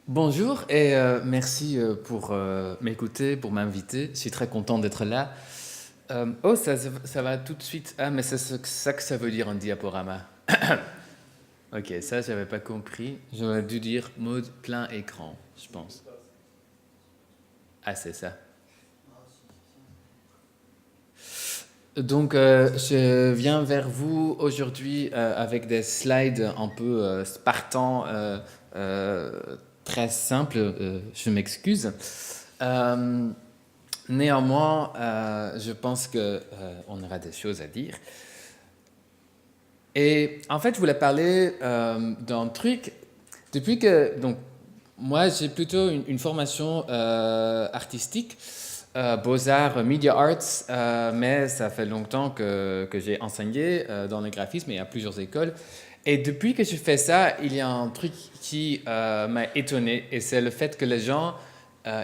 Bonjour et merci pour m'écouter, pour m'inviter. Je suis très content d'être là. Oh, ça va tout de suite. Ah, mais c'est ça que ça veut dire un diaporama. Ok, ça, j'avais pas compris. J'aurais dû dire mode plein écran, je pense. Ah, c'est ça. Donc, je viens vers vous aujourd'hui avec des slides un peu spartans, euh, très simples. Je m'excuse. Euh, Néanmoins, je pense que on aura des choses à dire. Et en fait, je voulais parler d'un truc. Depuis que, donc, moi, j'ai plutôt une formation artistique, beaux-arts, media arts, mais ça fait longtemps que j'ai enseigné dans le graphisme et à plusieurs écoles. Et depuis que je fais ça, il y a un truc qui m'a étonné, et c'est le fait que les gens,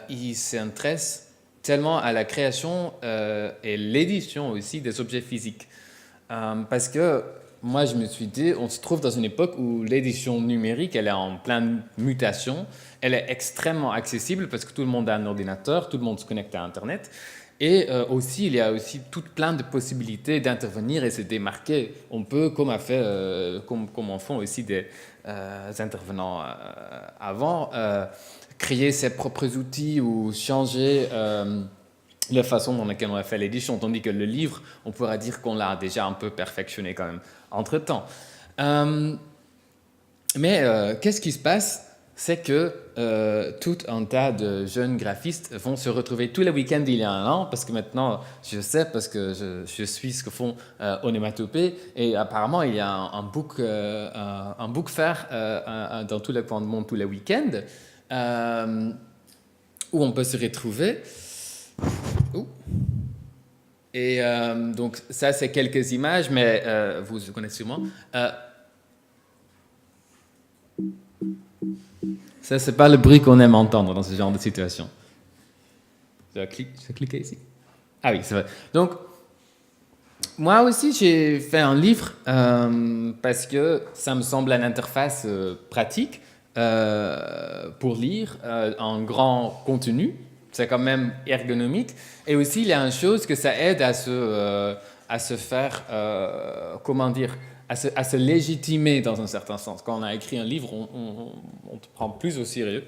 ils s'intéressent tellement à la création et l'édition aussi des objets physiques. Parce que moi, je me suis dit, on se trouve dans une époque où l'édition numérique, elle est en pleine mutation. Elle est extrêmement accessible parce que tout le monde a un ordinateur, tout le monde se connecte à Internet. Et aussi, il y a aussi toute plein de possibilités d'intervenir et se démarquer. On peut, comme en font aussi des intervenants avant, créer ses propres outils ou changer la façon dans laquelle on a fait l'édition, tandis que le livre, on pourra dire qu'on l'a déjà un peu perfectionné quand même entre-temps. Euh, mais qu'est-ce qui se passe? C'est que tout un tas de jeunes graphistes vont se retrouver tous les week-ends il y a un an, parce que maintenant, je sais, parce que je suis ce que font Onomatopée, et apparemment, il y a un book fair dans tous les coins du monde tous les week-ends, euh, où on peut se retrouver. Ouh. Et donc, ça, c'est quelques images, mais vous connaissez sûrement. Euh, Ça, c'est pas le bruit qu'on aime entendre dans ce genre de situation. Je vais cliquer ici. Ah oui, c'est vrai. Donc, moi aussi, j'ai fait un livre parce que ça me semble une interface pratique pour lire en grand contenu. C'est quand même ergonomique. Et aussi, il y a une chose que ça aide à se faire, comment dire, à se légitimer dans un certain sens. Quand on a écrit un livre, on te prend plus au sérieux.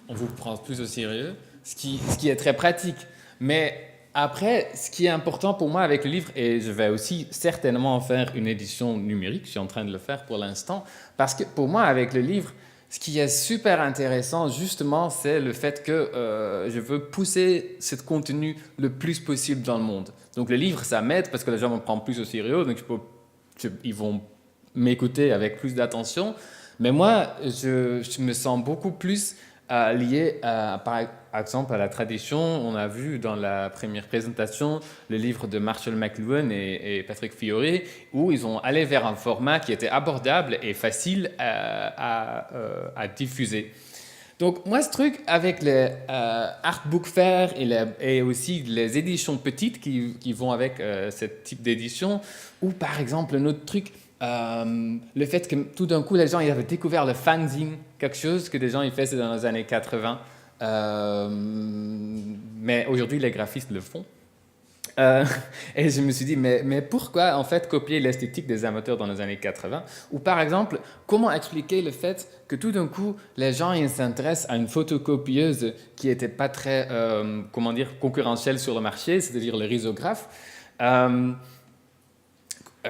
On vous prend plus au sérieux, ce qui est très pratique. Mais après, ce qui est important pour moi avec le livre, et je vais aussi certainement en faire une édition numérique, je suis en train de le faire pour l'instant, parce que pour moi, avec le livre, ce qui est super intéressant, justement, c'est le fait que je veux pousser ce contenu le plus possible dans le monde. Donc le livre, ça m'aide parce que les gens me prennent plus au sérieux, donc ils vont m'écouter avec plus d'attention. Mais moi, je me sens beaucoup plus lié, par exemple, à la tradition. On a vu dans la première présentation le livre de Marshall McLuhan et Patrick Fiori, où ils ont allé vers un format qui était abordable et facile à diffuser. Donc moi, ce truc avec les art book fair et aussi les éditions petites qui vont avec ce type d'édition, ou par exemple un autre truc, le fait que tout d'un coup les gens ils avaient découvert le fanzine, quelque chose que des gens ils faisaient dans les années 80, mais aujourd'hui les graphistes le font. Euh, et je me suis dit, mais pourquoi en fait copier l'esthétique des amateurs dans les années 80? Ou par exemple, comment expliquer le fait que tout d'un coup, les gens ils s'intéressent à une photocopieuse qui n'était pas très, comment dire, concurrentielle sur le marché, c'est-à-dire le risographe. Euh,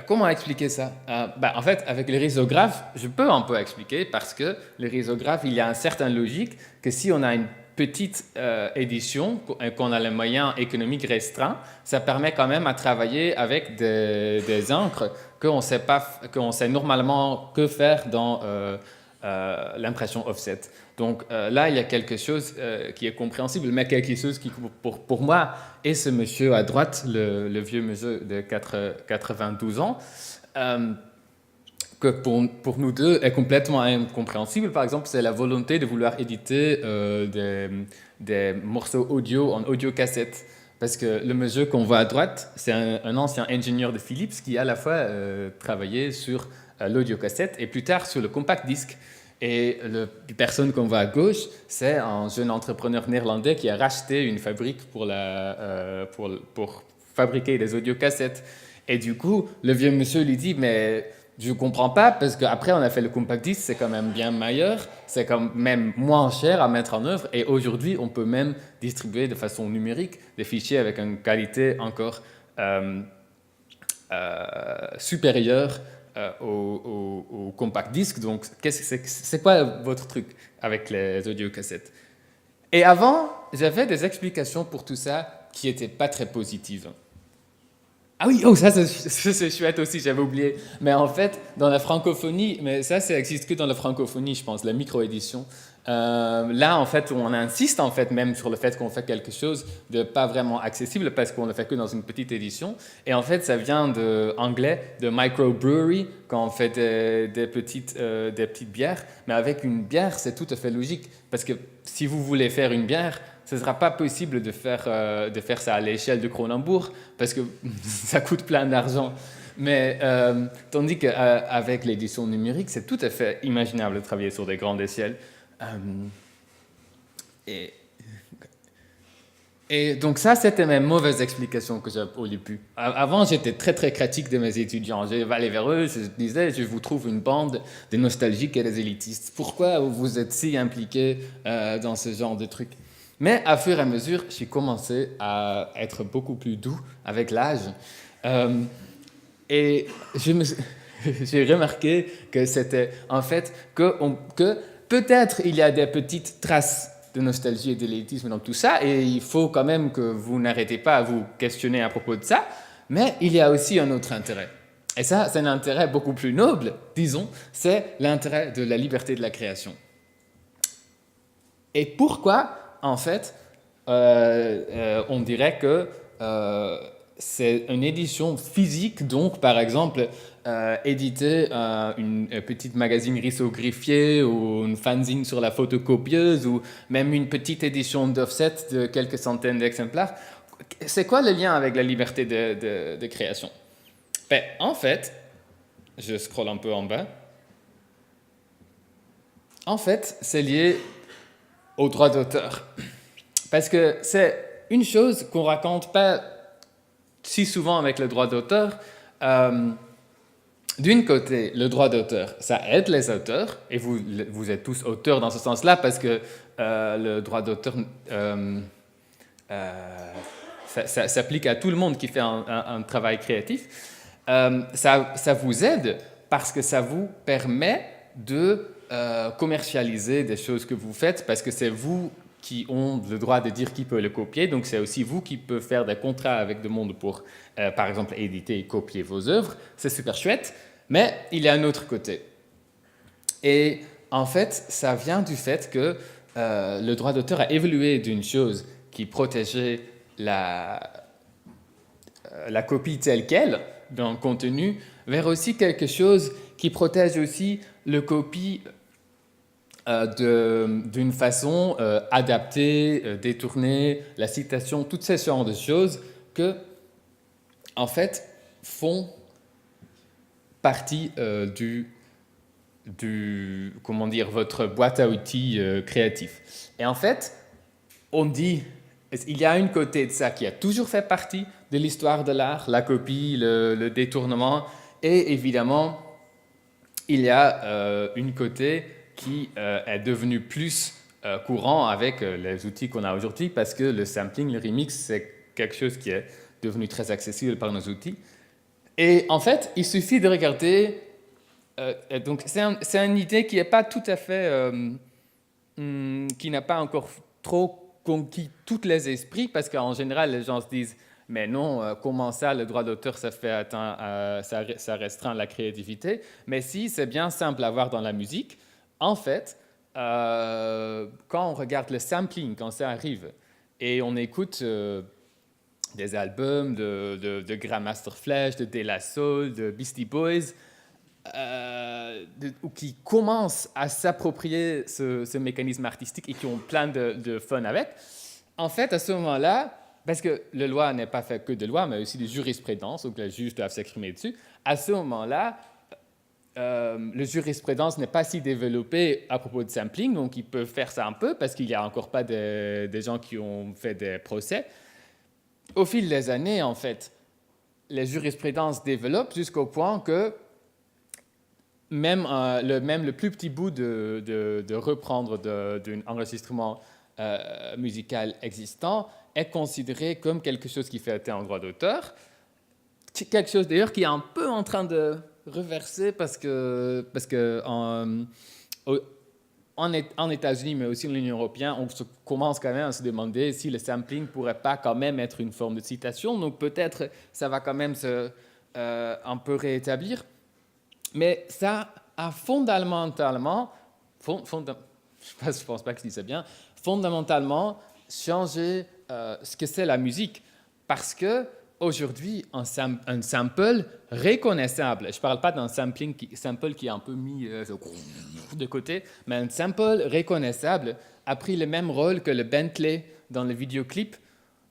Comment expliquer ça? En fait, avec le risographe, je peux un peu expliquer parce que le risographe, il y a une certaine logique que si on a une petite édition, qu'on a les moyens économiques restreints, ça permet quand même à travailler avec des encres qu'on sait pas, qu'on sait normalement que faire dans l'impression offset. Donc là, il y a quelque chose qui est compréhensible, mais quelque chose qui, pour moi, et ce monsieur à droite, le vieux monsieur de 92 ans, euh, que pour nous deux est complètement incompréhensible. Par exemple, c'est la volonté de vouloir éditer des morceaux audio en audio cassette. Parce que le monsieur qu'on voit à droite, c'est un ancien ingénieur de Philips qui a à la fois travaillé sur l'audio cassette et plus tard sur le compact disque. Et la personne qu'on voit à gauche, c'est un jeune entrepreneur néerlandais qui a racheté une fabrique pour fabriquer des audiocassettes. Et du coup, le vieux monsieur lui dit, mais je ne comprends pas, parce qu'après on a fait le compact disc, c'est quand même bien meilleur, c'est quand même moins cher à mettre en œuvre, et aujourd'hui on peut même distribuer de façon numérique des fichiers avec une qualité encore supérieure au compact disc. Donc c'est quoi votre truc avec les audiocassettes? Et avant, j'avais des explications pour tout ça qui n'étaient pas très positives. Ah oui, oh, ça c'est chouette aussi, j'avais oublié. Mais en fait, dans la francophonie, mais ça existe que dans la francophonie, je pense, la micro-édition. Là, en fait, on insiste en fait même sur le fait qu'on fait quelque chose de pas vraiment accessible parce qu'on ne le fait que dans une petite édition. Et en fait, ça vient de anglais, de microbrewery, quand on fait des petites bières. Mais avec une bière, c'est tout à fait logique parce que si vous voulez faire une bière, ce ne sera pas possible de faire ça à l'échelle de Cronenbourg parce que ça coûte plein d'argent. Mais tandis qu'avec l'édition numérique, c'est tout à fait imaginable de travailler sur des grandes échelles. Et donc ça, c'était mes mauvaises explications que j'avais au début. Avant, j'étais très très critique de mes étudiants. J'allais vers eux, je disais, je vous trouve une bande de nostalgiques et des élitistes. Pourquoi vous êtes si impliqués dans ce genre de trucs? Mais à fur et à mesure, j'ai commencé à être beaucoup plus doux avec l'âge. Et j'ai remarqué que c'était en fait que peut-être il y a des petites traces de nostalgie et d'élitisme dans tout ça, et il faut quand même que vous n'arrêtez pas à vous questionner à propos de ça, mais il y a aussi un autre intérêt. Et ça, c'est un intérêt beaucoup plus noble, disons, c'est l'intérêt de la liberté de la création. Et pourquoi, en fait, on dirait que c'est une édition physique, donc par exemple, éditer une petite magazine risographié ou une fanzine sur la photocopieuse ou même une petite édition d'offset de quelques centaines d'exemplaires. C'est quoi le lien avec la liberté de création? Ben, en fait, je scrolle un peu en bas. En fait, c'est lié au droit d'auteur. Parce que c'est une chose qu'on ne raconte pas si souvent avec le droit d'auteur. D'une côté, le droit d'auteur, ça aide les auteurs, et vous êtes tous auteurs dans ce sens-là, parce que le droit d'auteur ça s'applique à tout le monde qui fait un travail créatif. Ça vous aide parce que ça vous permet de commercialiser des choses que vous faites, parce que c'est vous qui ont le droit de dire qui peut le copier, donc c'est aussi vous qui pouvez faire des contrats avec le monde pour, par exemple, éditer et copier vos œuvres. C'est super chouette, mais il y a un autre côté. Et en fait, ça vient du fait que le droit d'auteur a évolué d'une chose qui protégeait la copie telle qu'elle d'un contenu vers aussi quelque chose qui protège aussi le copie d'une façon adaptée, détournée, la citation, toutes ces genres de choses que, en fait, font partie comment dire, votre boîte à outils créatif. Et en fait, on dit, il y a une côté de ça qui a toujours fait partie de l'histoire de l'art, la copie, le détournement, et évidemment, il y a une côté qui est devenu plus courant avec les outils qu'on a aujourd'hui, parce que le sampling, le remix, c'est quelque chose qui est devenu très accessible par nos outils. Et en fait, il suffit de regarder. Donc, c'est une idée qui n'est pas tout à fait, qui n'a pas encore trop conquis tous les esprits, parce qu'en général, les gens se disent, mais non, comment ça, le droit d'auteur, ça restreint la créativité. Mais si, c'est bien simple à voir dans la musique. En fait, quand on regarde le sampling, quand ça arrive, et on écoute des albums de Grandmaster Flash, de De La Soul, de Beastie Boys, qui commencent à s'approprier ce mécanisme artistique et qui ont plein de fun avec, en fait, à ce moment-là, parce que la loi n'est pas faite que de lois, mais aussi de jurisprudence, donc les juges doivent s'exprimer dessus, à ce moment-là, le jurisprudence n'est pas si développée à propos de sampling, donc ils peuvent faire ça un peu parce qu'il n'y a encore pas des gens qui ont fait des procès. Au fil des années, en fait, les jurisprudences développent jusqu'au point que même le plus petit bout de reprendre d'un enregistrement musical existant est considéré comme quelque chose qui fait atteinte en droit d'auteur. Quelque chose d'ailleurs qui est un peu en train de reverser parce que en États-Unis, mais aussi en Union européenne, on commence quand même à se demander si le sampling ne pourrait pas quand même être une forme de citation. Donc peut-être ça va quand même un peu réétablir. Mais ça a fondamentalement, je pense pas que je dis ça bien, fondamentalement changé ce que c'est la musique. Parce que aujourd'hui, un sample reconnaissable, je ne parle pas d'un sample qui est un peu mis de côté, mais un sample reconnaissable a pris le même rôle que le Bentley dans le vidéoclip.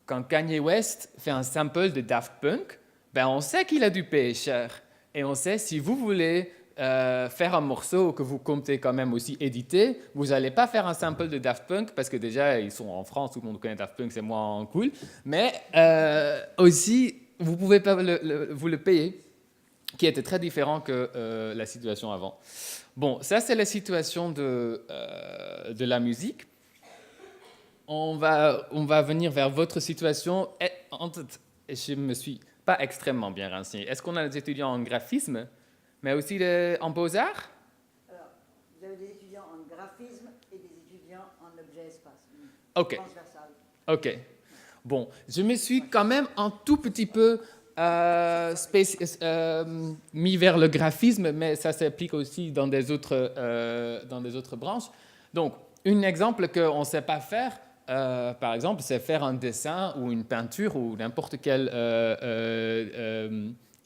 Quand Kanye West fait un sample de Daft Punk, ben on sait qu'il a dû payer cher. Et on sait, si vous voulez faire un morceau que vous comptez quand même aussi éditer, vous n'allez pas faire un sample de Daft Punk, parce que déjà, ils sont en France, tout le monde connaît Daft Punk, c'est moins cool. Mais aussi, vous pouvez pas vous le payer, qui était très différent que la situation avant. Bon, ça, c'est la situation de la musique. On va venir vers votre situation. Et je me suis pas extrêmement bien renseigné. Est-ce qu'on a des étudiants en graphisme, mais aussi en beaux-arts? Alors, vous avez des étudiants en graphisme et des étudiants en objet-espace. Ok. Transversal. Ok. Bon, je me suis quand même un tout petit peu mis vers le graphisme, mais ça s'applique aussi dans des autres branches. Donc, un exemple qu'on ne sait pas faire, par exemple, c'est faire un dessin ou une peinture ou n'importe quelle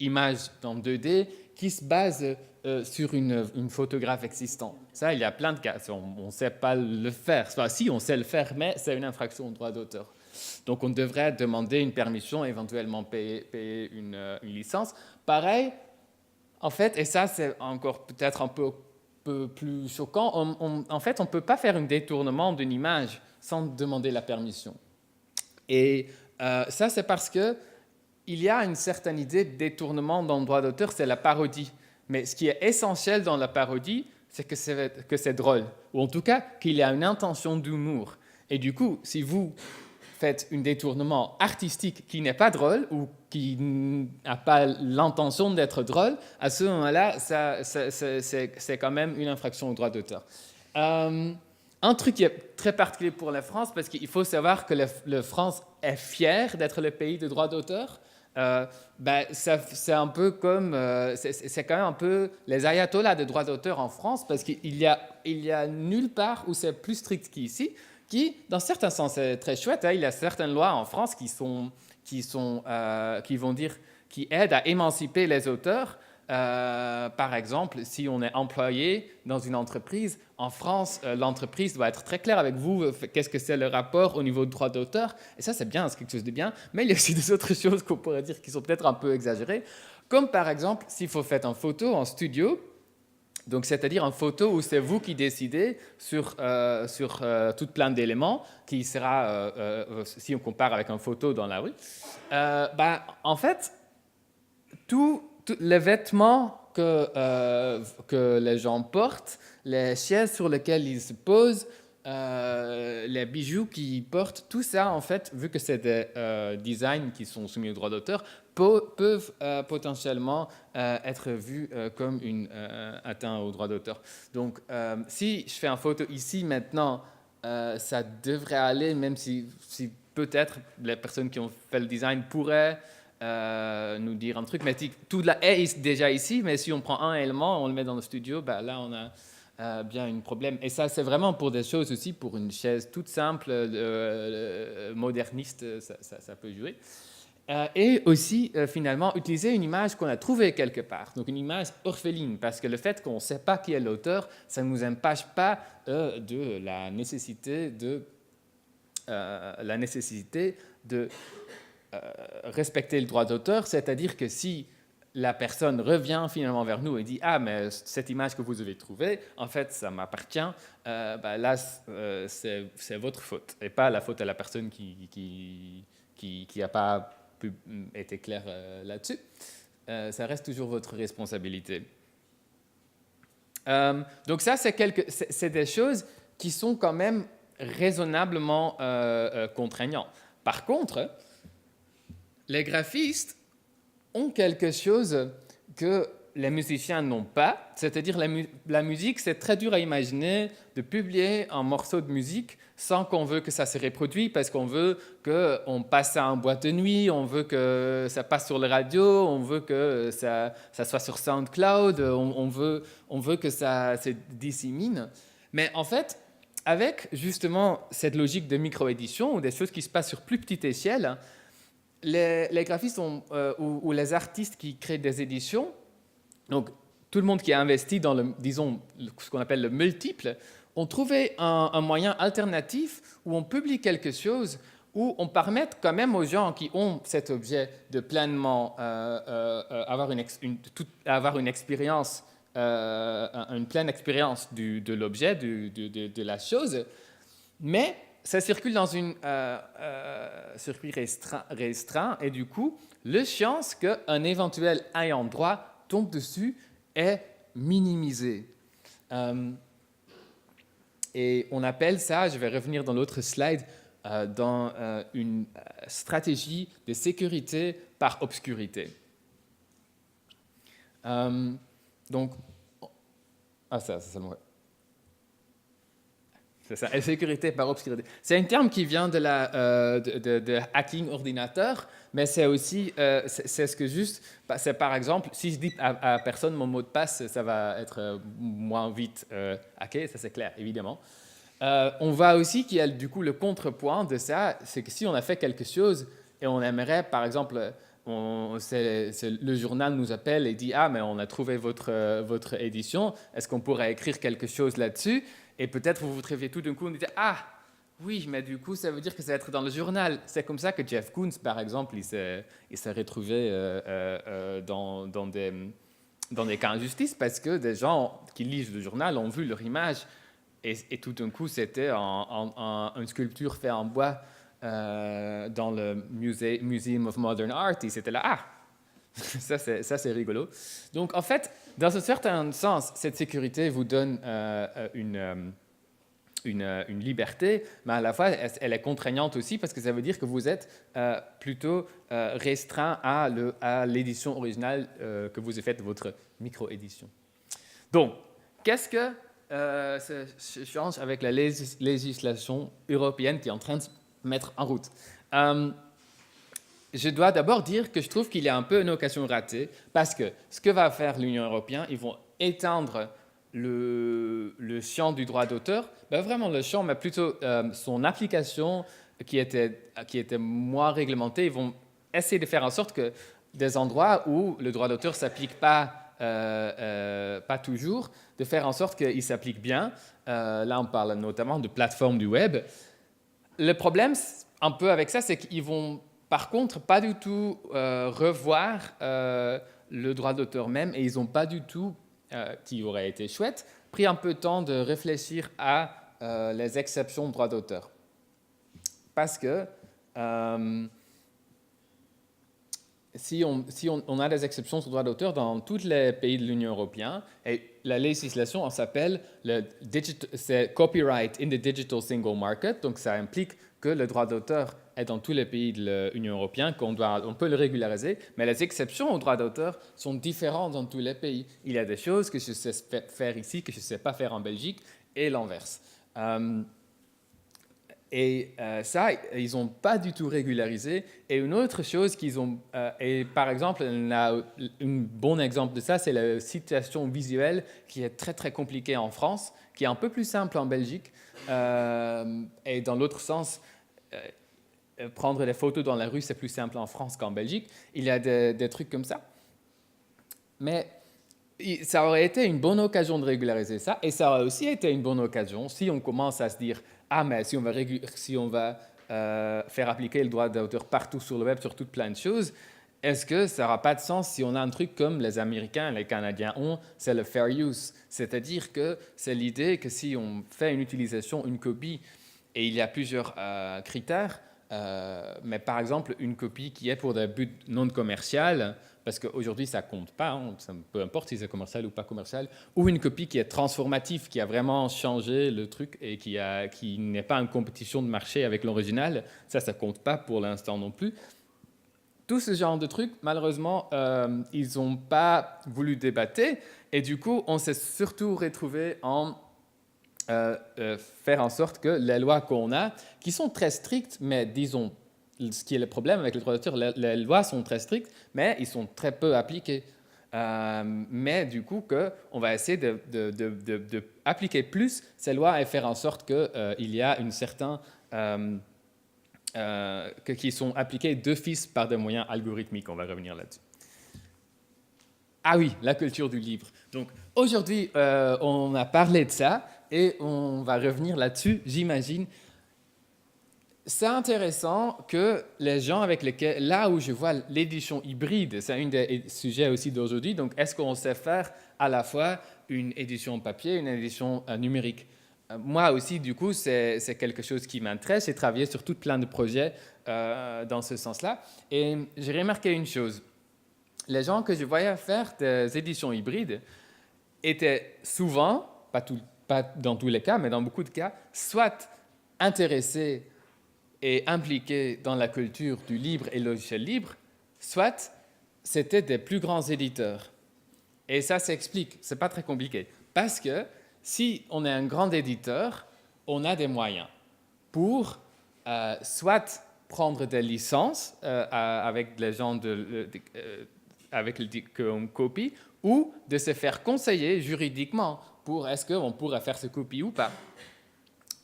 image dans 2D qui se base sur une photographe existante. Ça, il y a plein de cas. On ne sait pas le faire. Enfin, si, on sait le faire, mais c'est une infraction au droit d'auteur. Donc, on devrait demander une permission, éventuellement payer une licence. Pareil, en fait, et ça, c'est encore peut-être un peu plus choquant, en fait, on ne peut pas faire un détournement d'une image sans demander la permission. Et ça, c'est parce qu'il y a une certaine idée de détournement dans le droit d'auteur, c'est la parodie. Mais ce qui est essentiel dans la parodie, c'est que c'est drôle, ou en tout cas qu'il y a une intention d'humour. Et du coup, si vous faites un détournement artistique qui n'est pas drôle ou qui n'a pas l'intention d'être drôle, à ce moment-là, c'est quand même une infraction au droit d'auteur. Un truc qui est très particulier pour la France, parce qu'il faut savoir que la France est fière d'être le pays de droit d'auteur. C'est un peu comme, c'est quand même un peu les ayatollahs de droit d'auteur en France, parce qu'il y a nulle part où c'est plus strict qu'ici, qui, dans certains sens, c'est très chouette. Hein. Il y a certaines lois en France qui aident à émanciper les auteurs. Par exemple, si on est employé dans une entreprise, en France, l'entreprise doit être très claire avec vous, qu'est-ce que c'est le rapport au niveau de droit d'auteur. Et ça, c'est bien, c'est quelque chose de bien. Mais il y a aussi des autres choses qu'on pourrait dire qui sont peut-être un peu exagérées. Comme par exemple, s'il faut faire une photo en studio, donc c'est-à-dire une photo où c'est vous qui décidez sur tout plein d'éléments, qui sera, si on compare avec une photo dans la rue, en fait, tous les vêtements que les gens portent, les chaises sur lesquelles ils se posent, les bijoux qu'ils portent, tout ça, en fait, vu que c'est des designs qui sont soumis au droit d'auteur, peuvent potentiellement être vus comme une atteinte au droit d'auteur. Donc, si je fais une photo ici, maintenant, ça devrait aller, même si peut-être les personnes qui ont fait le design pourraient nous dire un truc, mais tout là est déjà ici, mais si on prend un élément, on le met dans le studio, là on a bien un problème. Et ça, c'est vraiment pour des choses aussi, pour une chaise toute simple, moderniste, ça peut jouer. Et aussi, finalement, utiliser une image qu'on a trouvée quelque part, donc une image orpheline, parce que le fait qu'on ne sait pas qui est l'auteur, ça ne nous empêche pas de la nécessité de respecter le droit d'auteur, c'est-à-dire que si la personne revient finalement vers nous et dit « Ah, mais cette image que vous avez trouvée, en fait, ça m'appartient. Là, c'est votre faute et pas la faute à la personne qui n'a pas été claire là-dessus. Ça reste toujours votre responsabilité. » Donc ça, c'est des choses qui sont quand même raisonnablement contraignants. Par contre, les graphistes ont quelque chose que les musiciens n'ont pas, c'est-à-dire la musique, c'est très dur à imaginer de publier un morceau de musique sans qu'on veut que ça se reproduise, parce qu'on veut qu'on passe ça en boîte de nuit, on veut que ça passe sur la radio, on veut que ça soit sur SoundCloud, on veut que ça se dissémine. Mais en fait, avec justement cette logique de micro-édition ou des choses qui se passent sur plus petite échelle, les graphistes ou les artistes qui créent des éditions, donc tout le monde qui a investi dans ce qu'on appelle le multiple, ont trouvé un moyen alternatif où on publie quelque chose, où on permet quand même aux gens qui ont cet objet de pleinement avoir une expérience, une pleine expérience de l'objet, de la chose, mais ça circule dans un circuit restreint et du coup, la chance qu'un éventuel ayant droit tombe dessus est minimisée. Et on appelle ça, je vais revenir dans l'autre slide, dans une stratégie de sécurité par obscurité. Donc, ça me... C'est ça, et sécurité par obscurité. C'est un terme qui vient de hacking ordinateur, mais c'est aussi, c'est ce que juste, c'est par exemple, si je dis à personne mon mot de passe, ça va être moins vite hacké, ça c'est clair, évidemment. On voit aussi qu'il y a du coup le contrepoint de ça, c'est que si on a fait quelque chose et on aimerait, par exemple, le journal nous appelle et dit « Ah, mais on a trouvé votre édition, est-ce qu'on pourrait écrire quelque chose là-dessus ?» Et peut-être vous vous réveillez tout d'un coup et vous dites « Ah, oui, mais du coup, ça veut dire que ça va être dans le journal. » C'est comme ça que Jeff Koons, par exemple, il s'est retrouvé dans des cas d'injustice parce que des gens qui lisent le journal ont vu leur image et tout d'un coup, c'était une sculpture faite en bois dans le Museum of Modern Art. Et c'était là « Ah, ça c'est rigolo. » Donc, en fait, dans un certain sens, cette sécurité vous donne une liberté, mais à la fois, elle est contraignante aussi parce que ça veut dire que vous êtes plutôt restreint à l'édition originale que vous avez faite, votre micro-édition. Donc, qu'est-ce que ça change avec la législation européenne qui est en train de se mettre en route? Je dois d'abord dire que je trouve qu'il y a un peu une occasion ratée parce que ce que va faire l'Union européenne, ils vont étendre le champ du droit d'auteur, vraiment le champ, mais plutôt son application qui était moins réglementée. Ils vont essayer de faire en sorte que des endroits où le droit d'auteur ne s'applique pas toujours, de faire en sorte qu'il s'applique bien. Là, on parle notamment de plateformes du web. Le problème, un peu avec ça, c'est qu'ils vont par contre pas du tout revoir le droit d'auteur même et ils n'ont pas du tout, qui aurait été chouette, pris un peu de temps de réfléchir à les exceptions de droit d'auteur. Parce que si on a des exceptions sur droit d'auteur dans tous les pays de l'Union européenne, et la législation, on s'appelle c'est Copyright in the Digital Single Market, donc ça implique que le droit d'auteur est dans tous les pays de l'Union européenne, on peut le régulariser, mais les exceptions au droit d'auteur sont différentes dans tous les pays. Il y a des choses que je sais faire ici, que je ne sais pas faire en Belgique, et l'inverse. Et ça, ils n'ont pas du tout régularisé. Et une autre chose qu'ils ont, et par exemple, un bon exemple de ça, c'est la situation visuelle qui est très très compliquée en France, qui est un peu plus simple en Belgique. Et dans l'autre sens, prendre des photos dans la rue, c'est plus simple en France qu'en Belgique. Il y a des trucs comme ça. Mais ça aurait été une bonne occasion de régulariser ça. Et ça aurait aussi été une bonne occasion si on commence à se dire « Ah, mais si on va faire appliquer le droit d'auteur partout sur le web, sur toute plein de choses, est-ce que ça n'aura pas de sens si on a un truc comme les Américains, les Canadiens ont, c'est le fair use. C'est-à-dire que c'est l'idée que si on fait une utilisation, une copie, et il y a plusieurs critères, mais par exemple, une copie qui est pour des buts non commerciaux, parce qu'aujourd'hui, ça ne compte pas, hein, peu importe si c'est commercial ou pas commercial, ou une copie qui est transformative, qui a vraiment changé le truc et qui n'est pas en compétition de marché avec l'original, ça ne compte pas pour l'instant non plus. Tout ce genre de trucs, malheureusement, ils n'ont pas voulu débattre, et du coup, on s'est surtout retrouvé en faire en sorte que les lois qu'on a, qui sont très strictes, mais disons, ce qui est le problème avec les droits d'auteur, les lois sont très strictes, mais ils sont très peu appliqués. Mais du coup, on va essayer d'appliquer plus ces lois et faire en sorte qu'il y a une certaine... qui sont appliquées d'office par des moyens algorithmiques. On va revenir là-dessus. Ah oui, la culture du livre. Donc aujourd'hui, on a parlé de ça et on va revenir là-dessus, j'imagine. C'est intéressant que les gens avec lesquels, là où je vois l'édition hybride, c'est un des sujets aussi d'aujourd'hui, donc est-ce qu'on sait faire à la fois une édition papier et une édition numérique? Moi aussi, du coup, c'est quelque chose qui m'intéresse. J'ai travaillé sur tout plein de projets dans ce sens-là. Et j'ai remarqué une chose. Les gens que je voyais faire des éditions hybrides étaient souvent, pas dans tous les cas, mais dans beaucoup de cas, soit intéressés et impliqués dans la culture du libre et logiciel libre, soit c'était des plus grands éditeurs. Et ça s'explique, c'est pas très compliqué. Parce que si on est un grand éditeur, on a des moyens pour soit prendre des licences avec les gens avec qu'on copie, ou de se faire conseiller juridiquement pour est-ce qu'on pourrait faire ce copie ou pas.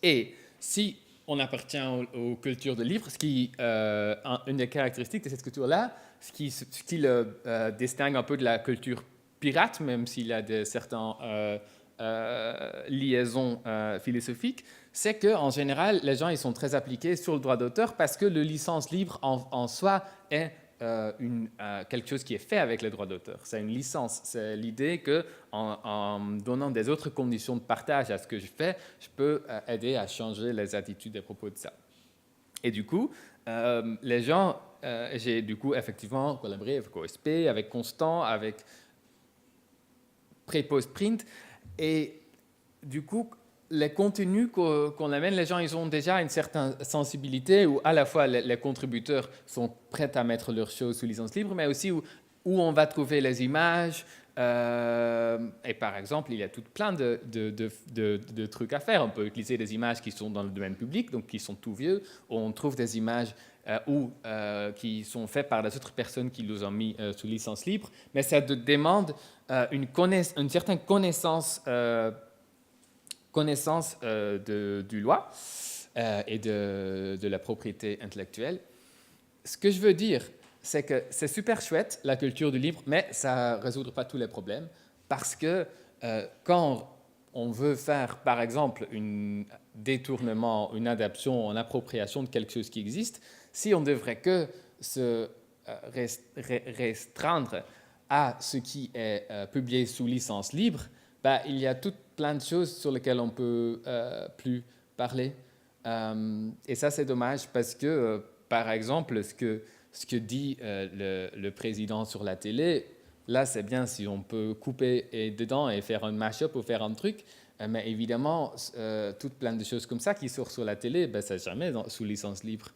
Et si on appartient aux cultures de livres, une des caractéristiques de cette culture-là, ce qui le distingue un peu de la culture pirate, même s'il y a certaines liaisons philosophiques, c'est qu'en général, les gens ils sont très appliqués sur le droit d'auteur parce que le licence libre en soi est quelque chose qui est fait avec les droits d'auteur. C'est une licence. C'est l'idée qu'en donnant des autres conditions de partage à ce que je fais, je peux aider à changer les attitudes à propos de ça. Et du coup, les gens, j'ai du coup effectivement collaboré avec OSP, avec Constant, avec Pré-Post-Print, et du coup, les contenus qu'on amène, les gens, ils ont déjà une certaine sensibilité où à la fois les contributeurs sont prêts à mettre leurs choses sous licence libre, mais aussi où on va trouver les images. Et par exemple, il y a tout plein de trucs à faire. On peut utiliser des images qui sont dans le domaine public, donc qui sont tout vieux. On trouve des images qui sont faites par des autres personnes qui les ont mis sous licence libre, mais ça demande une certaine connaissance du loi et de la propriété intellectuelle. Ce que je veux dire, c'est que c'est super chouette, la culture du livre, mais ça ne résoudra pas tous les problèmes, parce que quand on veut faire, par exemple, un détournement, une adaptation, une appropriation de quelque chose qui existe, si on ne devrait que se restreindre à ce qui est publié sous licence libre, il y a plein de choses sur lesquelles on ne peut plus parler. Et ça, c'est dommage parce que, par exemple, ce que dit le président sur la télé, là, c'est bien si on peut couper dedans et faire un mash-up ou faire un truc, mais évidemment, toutes plein de choses comme ça qui sortent sur la télé, c'est jamais sous licence libre.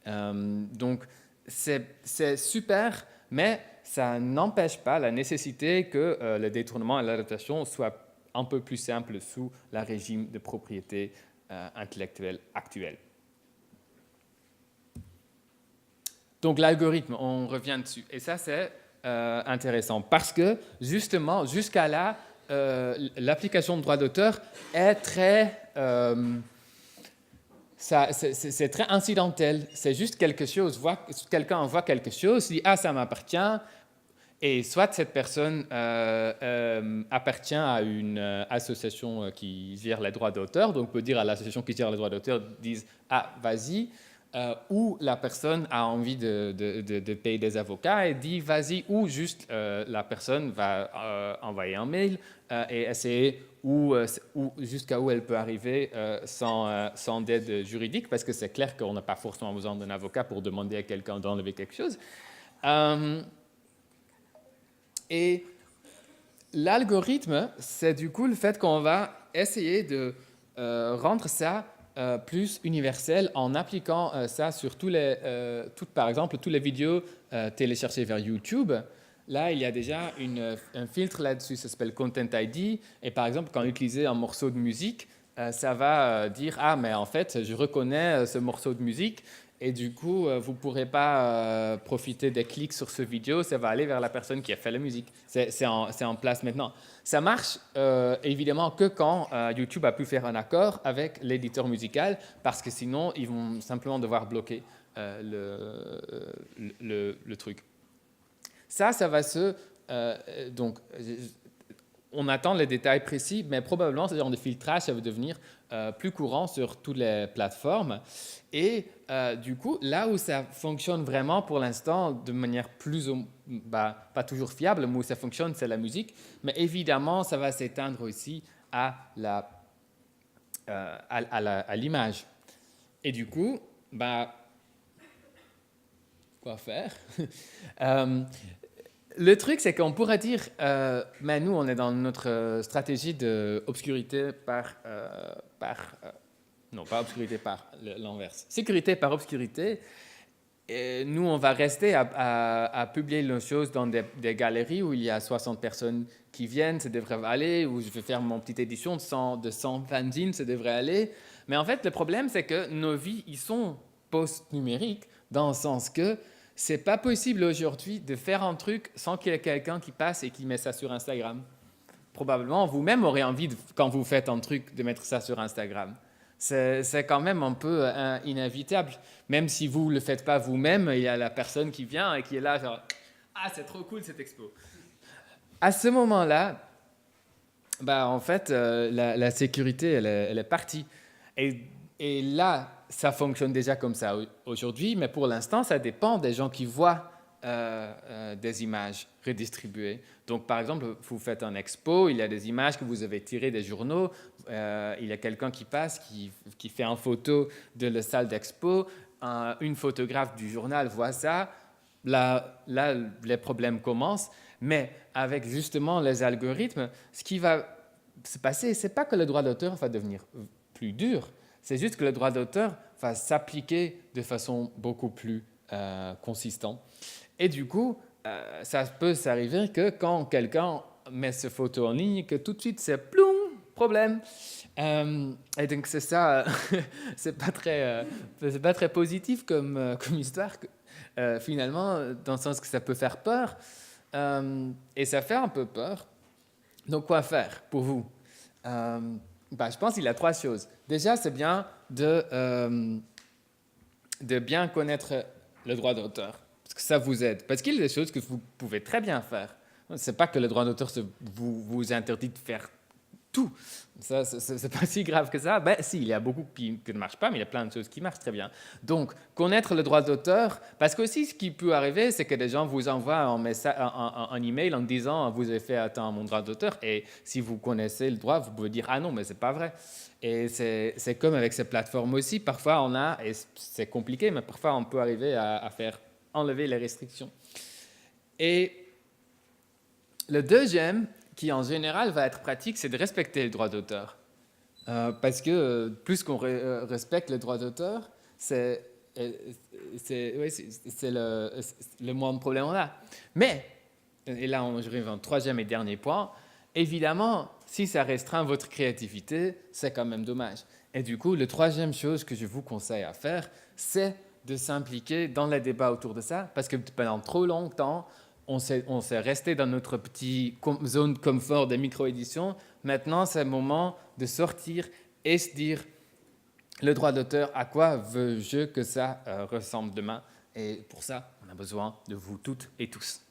Donc, c'est super, mais ça n'empêche pas la nécessité que le détournement et l'adaptation soient un peu plus simples sous le régime de propriété intellectuelle actuel. Donc l'algorithme, on revient dessus. Et ça, c'est intéressant parce que, justement, jusqu'à là, l'application de droit d'auteur est très... c'est très incidentel. C'est juste quelque chose. Quelqu'un voit quelque chose, dit « Ah, ça m'appartient ». Et soit cette personne appartient à une association qui gère les droits d'auteur, donc on peut dire à l'association qui gère les droits d'auteur, disent « Ah, vas-y ». où la personne a envie de payer des avocats et dit vas-y, ou juste la personne va envoyer un mail et essayer jusqu'à où elle peut arriver sans aide juridique, parce que c'est clair qu'on n'a pas forcément besoin d'un avocat pour demander à quelqu'un d'enlever quelque chose. Et l'algorithme, c'est du coup le fait qu'on va essayer de rendre ça plus universel en appliquant ça sur par exemple, toutes les vidéos téléchargées vers YouTube. Là, il y a déjà un filtre là-dessus, ça s'appelle Content ID. Et par exemple, quand vous utilisez un morceau de musique, ça va dire « Ah, mais en fait, je reconnais ce morceau de musique. » Et du coup, vous ne pourrez pas profiter des clics sur ce vidéo, ça va aller vers la personne qui a fait la musique. C'est en place maintenant. Ça marche évidemment que quand YouTube a pu faire un accord avec l'éditeur musical, parce que sinon, ils vont simplement devoir bloquer le truc. Ça va se... donc, on attend les détails précis, mais probablement ce genre de filtrage, ça va devenir plus courant sur toutes les plateformes. Et du coup, là où ça fonctionne vraiment pour l'instant de manière pas toujours fiable, mais où ça fonctionne, c'est la musique. Mais évidemment, ça va s'éteindre aussi à l'image. Et du coup, quoi faire Le truc, c'est qu'on pourrait dire, mais nous, on est dans notre stratégie d'obscurité non, pas obscurité par l'inverse. Sécurité par obscurité. Et nous, on va rester à publier nos choses dans des galeries où il y a 60 personnes qui viennent, ça devrait aller, où je vais faire mon petite édition de 100 fanzines, ça devrait aller. Mais en fait, le problème, c'est que nos vies, ils sont post-numériques, dans le sens que c'est pas possible aujourd'hui de faire un truc sans qu'il y ait quelqu'un qui passe et qui met ça sur Instagram. Probablement, vous-même aurez envie, quand vous faites un truc, de mettre ça sur Instagram. C'est quand même un peu inévitable. Même si vous ne le faites pas vous-même, il y a la personne qui vient et qui est là, genre « Ah, c'est trop cool cette expo ». À ce moment-là, en fait, la sécurité, elle est partie. Et là, ça fonctionne déjà comme ça aujourd'hui, mais pour l'instant, ça dépend des gens qui voient des images redistribuées. Donc, par exemple, vous faites un expo, il y a des images que vous avez tirées des journaux, il y a quelqu'un qui passe, qui fait une photo de la salle d'expo, une photographe du journal voit ça, là, les problèmes commencent, mais avec justement les algorithmes, ce qui va se passer, ce n'est pas que le droit d'auteur va devenir plus dur, c'est juste que le droit d'auteur va s'appliquer de façon beaucoup plus consistante. Et du coup, ça peut s'arriver que quand quelqu'un met cette photo en ligne, que tout de suite, c'est ploum, problème. Et donc, c'est ça, c'est pas très positif comme histoire, finalement, dans le sens que ça peut faire peur. Et ça fait un peu peur. Donc, quoi faire pour vous je pense qu'il y a 3 choses. Déjà, c'est bien de bien connaître le droit d'auteur, parce que ça vous aide. Parce qu'il y a des choses que vous pouvez très bien faire. Ce n'est pas que le droit d'auteur vous interdit de faire tout. Ça, c'est pas si grave que ça. Si, il y a beaucoup qui ne marchent pas, mais il y a plein de choses qui marchent très bien. Donc, connaître le droit d'auteur, parce que aussi, ce qui peut arriver, c'est que des gens vous envoient un email en disant « Vous avez fait atteindre mon droit d'auteur », et si vous connaissez le droit, vous pouvez dire « Ah non, mais c'est pas vrai ». Et c'est comme avec ces plateformes aussi. Parfois, et c'est compliqué, mais parfois, on peut arriver à faire enlever les restrictions. Et le deuxième, qui en général va être pratique, c'est de respecter le droit d'auteur. Parce que plus qu'on respecte le droit d'auteur, c'est le moins de problèmes on a. Mais, et là je arrive à un troisième et dernier point, évidemment, si ça restreint votre créativité, c'est quand même dommage. Et du coup, la troisième chose que je vous conseille à faire, c'est de s'impliquer dans les débats autour de ça, parce que pendant trop longtemps, on s'est resté dans notre petite zone de confort des micro-éditions. Maintenant, c'est le moment de sortir et se dire le droit d'auteur, à quoi veux-je que ça ressemble demain? Et pour ça, on a besoin de vous toutes et tous.